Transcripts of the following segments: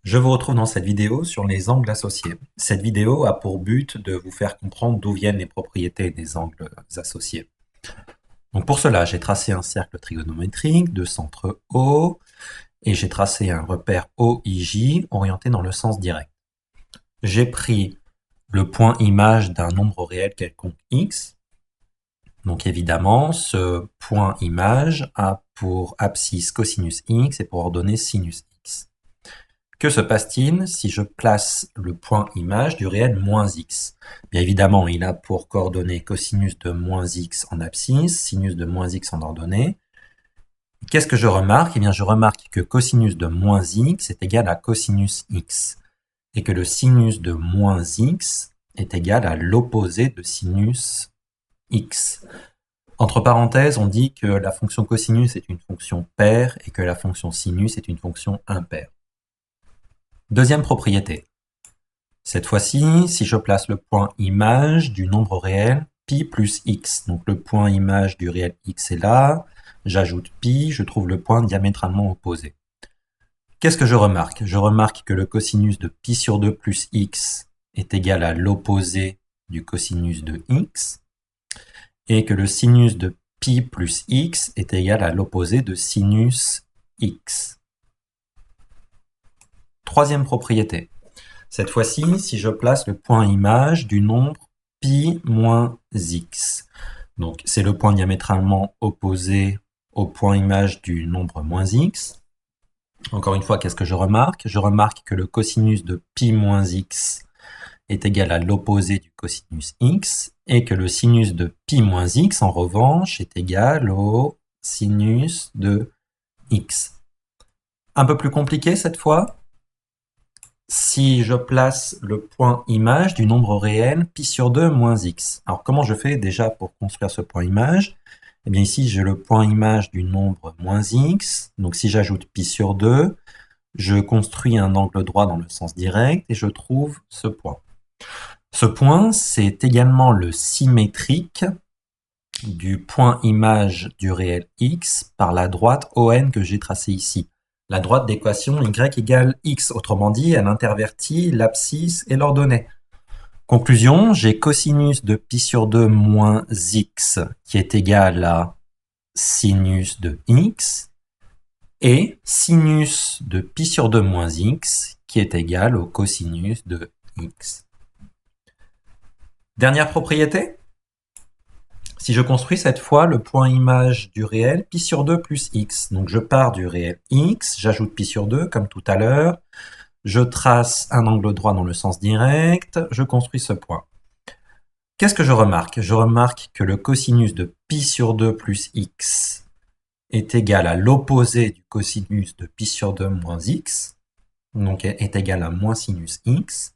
Je vous retrouve dans cette vidéo sur les angles associés. Cette vidéo a pour but de vous faire comprendre d'où viennent les propriétés des angles associés. Donc pour cela, j'ai tracé un cercle trigonométrique de centre O et j'ai tracé un repère OIJ orienté dans le sens direct. J'ai pris le point image d'un nombre réel quelconque x. Donc évidemment, ce point image a pour abscisse cosinus x et pour ordonnée sinus x. Que se passe-t-il si je place le point image du réel moins x? Bien évidemment, il a pour coordonnée cosinus de moins x en abscisse, sinus de moins x en ordonnée. Qu'est-ce que je remarque? Eh bien, je remarque que cosinus de moins x est égal à cosinus x, et que le sinus de moins x est égal à l'opposé de sinus x. Entre parenthèses, on dit que la fonction cosinus est une fonction paire et que la fonction sinus est une fonction impaire. Deuxième propriété. Cette fois-ci, si je place le point image du nombre réel pi plus x, donc le point image du réel x est là, j'ajoute pi, je trouve le point diamétralement opposé. Qu'est-ce que je remarque? Je remarque que le cosinus de pi sur 2 plus x est égal à l'opposé du cosinus de x, et que le sinus de pi plus x est égal à l'opposé de sinus x. Troisième propriété. Cette fois-ci, si je place le point image du nombre pi moins x, donc c'est le point diamétralement opposé au point image du nombre moins x. Encore une fois, qu'est-ce que je remarque? Je remarque que le cosinus de pi moins x est égal à l'opposé du cosinus x, et que le sinus de pi moins x, en revanche, est égal au sinus de x. Un peu plus compliqué cette fois. Si je place le point image du nombre réel pi sur 2 moins x. Alors comment je fais déjà pour construire ce point image? Eh bien ici j'ai le point image du nombre moins x, donc si j'ajoute pi sur 2, je construis un angle droit dans le sens direct et je trouve ce point. Ce point, c'est également le symétrique du point image du réel x par la droite ON que j'ai tracée ici. La droite d'équation y égale x, autrement dit, elle intervertit l'abscisse et l'ordonnée. Conclusion, j'ai cosinus de pi sur 2 moins x qui est égal à sinus de x, et sinus de pi sur 2 moins x qui est égal au cosinus de x. Dernière propriété. Si je construis cette fois le point image du réel pi sur 2 plus x, donc je pars du réel x, j'ajoute pi sur 2 comme tout à l'heure, je trace un angle droit dans le sens direct, je construis ce point. Qu'est-ce que je remarque? Je remarque que le cosinus de pi sur 2 plus x est égal à l'opposé du cosinus de pi sur 2 moins x, donc est égal à moins sinus x.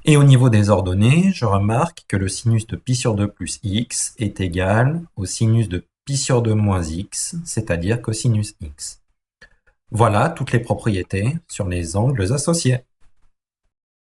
Et au niveau des ordonnées, je remarque que le sinus de pi sur 2 plus x est égal au sinus de pi sur 2 moins x, c'est-à-dire cosinus x. Voilà toutes les propriétés sur les angles associés.